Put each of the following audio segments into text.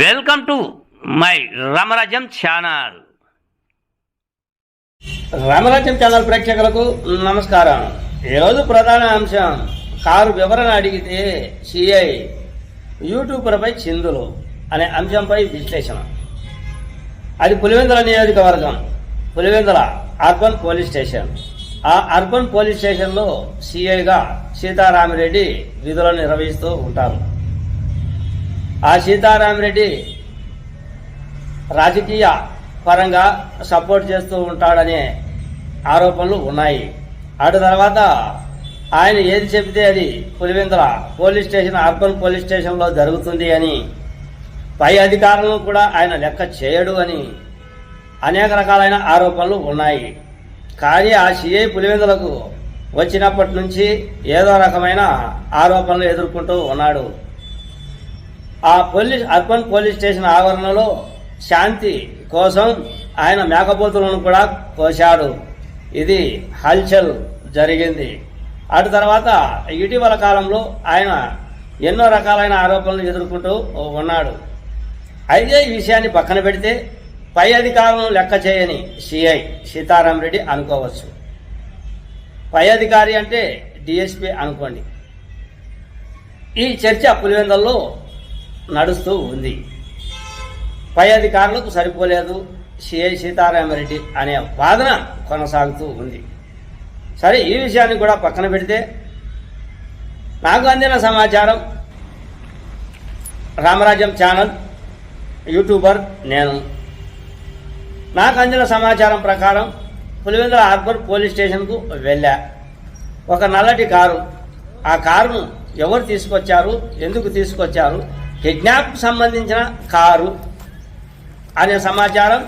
Welcome to my Ramarajyam channel. Ramarajyam channel ప్రేక్షకులకు నమస్కారం. ఈరోజు ప్రధాన అంశం కారు వివరణ అడిగితే సిఐ యూట్యూబర్పై చిందులు అనే అంశంపై విశ్లేషణ. అది పులివెందుల నియోజకవర్గం, పులివెందుల అర్బన్ పోలీస్ స్టేషన్. ఆ అర్బన్ పోలీస్ స్టేషన్లో సిఐగా సీతారామిరెడ్డి విధులను నిర్వహిస్తూ ఉంటారు. ఆ సీతారామిరెడ్డి రాజకీయ పరంగా సపోర్ట్ చేస్తూ ఉంటాడనే ఆరోపణలు ఉన్నాయి. అటు తర్వాత ఆయన ఏది చెబితే అది Pulivendula police station, urban police స్టేషన్లో జరుగుతుంది అని, పై అధికారులను కూడా ఆయన లెక్క చేయడు అని అనేక రకాలైన ఆరోపణలు ఉన్నాయి. కానీ ఆ సిఐ పులివెందులకు వచ్చినప్పటి నుంచి ఏదో రకమైన ఆరోపణలు ఎదుర్కొంటూ ఉన్నాడు. ఆ అర్బన్ పోలీస్ స్టేషన్ ఆవరణలో శాంతి కోసం ఆయన మేకపోతులను కూడా కోశాడు. ఇది హల్చల్ జరిగింది. అటు తర్వాత ఇటీవల కాలంలో ఆయన ఎన్నో రకాలైన ఆరోపణలు ఎదుర్కొంటూ ఉన్నాడు. అయితే ఈ విషయాన్ని పక్కన పెడితే పై అధికారులను లెక్క చేయని సిఐ సీతారామిరెడ్డి అనుకోవచ్చు. పై అధికారి అంటే డిఎస్పీ అనుకోండి. ఈ చర్చ పులివెందుల్లో నడుస్తూ ఉంది. పై అధికారులకు సరిపోలేదు సిఐ సీతారామిరెడ్డి అనే వాదన కొనసాగుతూ ఉంది. సరే, ఈ విషయాన్ని కూడా పక్కన పెడితే నాకు అందిన సమాచారం, రామరాజ్యం ఛానల్ యూట్యూబర్ నేను, నాకు అందిన సమాచారం ప్రకారం పులివెందుల అర్బన్ పోలీస్ స్టేషన్కు వెళ్ళా. ఒక నల్లటి కారు, ఆ కారును ఎవరు తీసుకొచ్చారు, ఎందుకు తీసుకొచ్చారు, కిడ్నాప్కు సంబంధించిన కారు అనే సమాచారం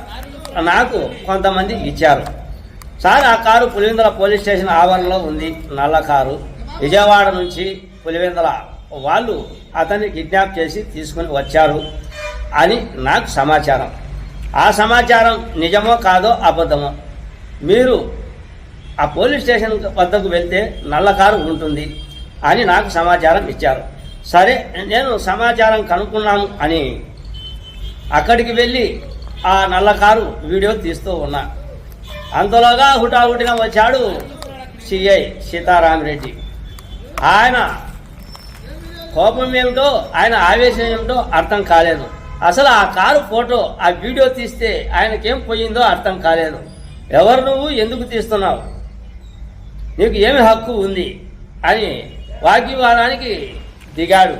నాకు కొంతమంది ఇచ్చారు. సార్, ఆ కారు పులివెందుల పోలీస్ స్టేషన్ ఆవరణలో ఉంది, నల్ల కారు. విజయవాడ నుంచి పులివెందుల వాళ్ళు అతన్ని కిడ్నాప్ చేసి తీసుకుని వచ్చారు అని నాకు సమాచారం. ఆ సమాచారం నిజమో కాదో అబద్ధమో మీరు ఆ పోలీస్ స్టేషన్ వద్దకు వెళ్తే నల్ల కారు ఉంటుంది అని నాకు సమాచారం ఇచ్చారు. సరే, నేను సమాచారం కనుక్కున్నాను అని అక్కడికి వెళ్ళి ఆ నల్ల కారు వీడియో తీస్తూ ఉన్నా. అంతలోగా హుటాహుటిన వచ్చాడు సిఐ సీతారామిరెడ్డి. ఆయన కోపం ఏమిటో, ఆయన ఆవేశం ఏమిటో అర్థం కాలేదు. అసలు ఆ కారు ఫోటో, ఆ వీడియో తీస్తే ఆయనకేం పోయిందో అర్థం కాలేదు. ఎవరు నువ్వు, ఎందుకు తీస్తున్నావు, నీకు ఏమి హక్కు ఉంది అని వాగ్వివాదానికి దిగాడు.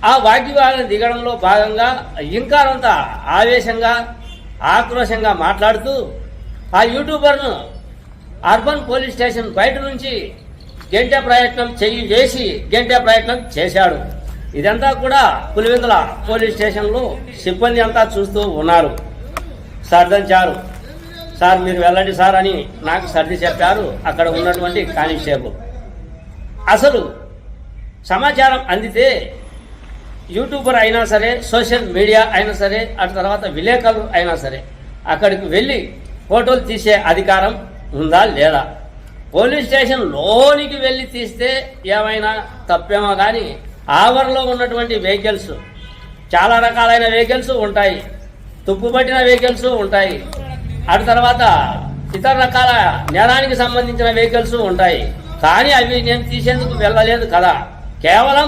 ఆ వాగ్వివాదం దిగడంలో భాగంగా ఇంకానంత ఆవేశంగా, ఆక్రోశంగా మాట్లాడుతూ ఆ యూట్యూబర్ను అర్బన్ పోలీస్ స్టేషన్ బయట నుంచి గెంటే ప్రయత్నం గెంటే ప్రయత్నం చేశాడు. ఇదంతా కూడా పులివెందుల పోలీస్ స్టేషన్లో సిబ్బంది అంతా చూస్తూ ఉన్నారు. సర్దించారు. సార్, మీరు వెళ్ళండి సార్ అని నాకు సర్ది చెప్పారు అక్కడ ఉన్నటువంటి కానిస్టేబుల్. అసలు సమాచారం అందితే యూట్యూబర్ అయినా సరే, సోషల్ మీడియా అయినా సరే, అటు తర్వాత విలేకరులు అయినా సరే అక్కడికి వెళ్ళి ఫోటోలు తీసే అధికారం ఉందా లేదా? పోలీస్ స్టేషన్ లోనికి వెళ్ళి తీస్తే ఏమైనా తప్పేమో కానీ ఆవరణలో ఉన్నటువంటి వెహికల్స్, చాలా రకాలైన వెహికల్స్ ఉంటాయి, తుప్పుపట్టిన వెహికల్స్ ఉంటాయి, అటు తర్వాత ఇతర రకాల నేరానికి సంబంధించిన వెహికల్స్ ఉంటాయి. కానీ అవి నేను తీసేందుకు వెళ్ళలేదు కదా. కేవలం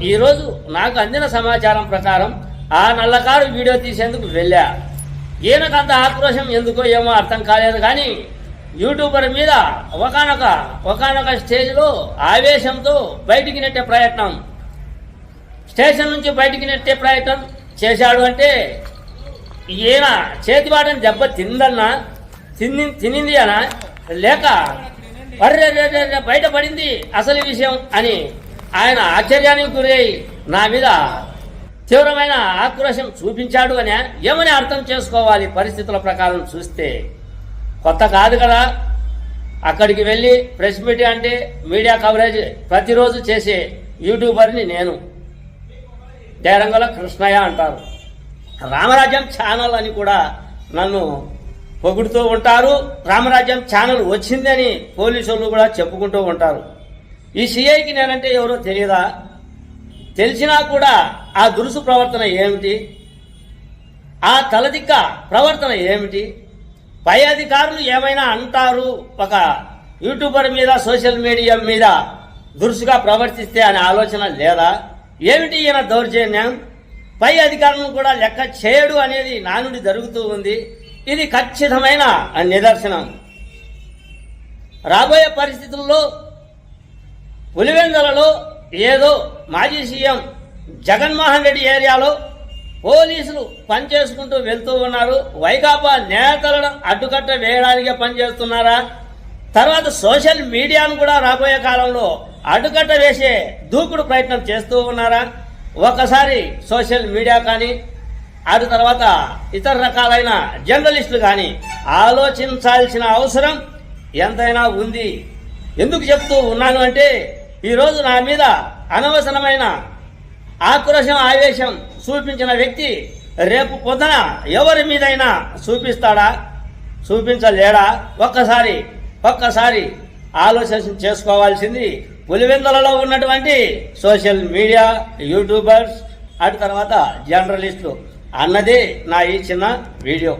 ఈరోజు నాకు అందిన సమాచారం ప్రకారం ఆ నల్లకారు వీడియో తీసేందుకు వెళ్ళా. ఈయనకంత ఆక్రోశం ఎందుకో ఏమో అర్థం కాలేదు. కానీ యూట్యూబర్ మీద ఒకనొక స్టేజ్లో ఆవేశంతో బయటికి నెట్టే ప్రయత్నం, స్టేషన్ నుంచి బయటికి నెట్టే ప్రయత్నం చేశాడు. అంటే ఈయన చేతిబాటని దెబ్బ తినింది అనా, లేక అర్రే బయటపడింది అసలు విషయం అని ఆయన ఆశ్చర్యానికి గురై నా మీద తీవ్రమైన ఆక్రోశం చూపించాడు అని ఏమని అర్థం చేసుకోవాలి? పరిస్థితుల ప్రకారం చూస్తే కొత్త కాదు కదా. అక్కడికి వెళ్ళి ప్రెస్ మీట్ అంటే మీడియా కవరేజ్ ప్రతిరోజు చేసే యూట్యూబర్ని నేను. దేరంగల కృష్ణయ్య అంటారు. రామరాజ్యం ఛానల్ అని కూడా నన్ను పొగుడుతూ ఉంటారు. రామరాజ్యం ఛానల్ వచ్చిందని పోలీసులు కూడా చెప్పుకుంటూ ఉంటారు. ఈ సిఐకి నేనంటే ఎవరో తెలియదా? తెలిసినా కూడా ఆ దురుసు ప్రవర్తన ఏమిటి, ఆ తలదిక్క ప్రవర్తన ఏమిటి? పై అధికారులు ఏమైనా అంటారు ఒక యూట్యూబర్ మీద, సోషల్ మీడియా మీద దురుసుగా ప్రవర్తిస్తే అనే ఆలోచన లేదా? ఏమిటి ఈయన దౌర్జన్యం? పై అధికారులను కూడా లెక్క చేయడు అనేది నానుడి జరుగుతూ ఉంది. ఇది ఖచ్చితమైన నిదర్శనం. రాబోయే పరిస్థితుల్లో పులివెందులలో ఏదో మాజీ సీఎం జగన్మోహన్ రెడ్డి ఏరియాలో పోలీసులు పనిచేసుకుంటూ వెళ్తూ ఉన్నారు. వైకాపా నేతలను అడ్డుకట్ట వేయడానికే పనిచేస్తున్నారా? తర్వాత సోషల్ మీడియాను కూడా రాబోయే కాలంలో అడ్డుకట్ట వేసే దూకుడు ప్రయత్నం చేస్తూ ఉన్నారా? ఒకసారి సోషల్ మీడియా కానీ అటు తర్వాత ఇతర రకాలైన జర్నలిస్టులు కానీ ఆలోచించాల్సిన అవసరం ఎంతైనా ఉంది. ఎందుకు చెప్తూ ఉన్నాను అంటే, ఈరోజు నా మీద అనవసరమైన ఆక్రోశం, ఆవేశం చూపించిన వ్యక్తి రేపు పొద్దున ఎవరి మీదైనా చూపిస్తాడా? చూపించలేడా? ఒక్కసారి ఆలోచన చేసుకోవాల్సింది పులివెందులలో ఉన్నటువంటి సోషల్ మీడియా, యూట్యూబర్స్, అటు తర్వాత జర్నలిస్టులు అన్నదే నా ఈ చిన్న వీడియో.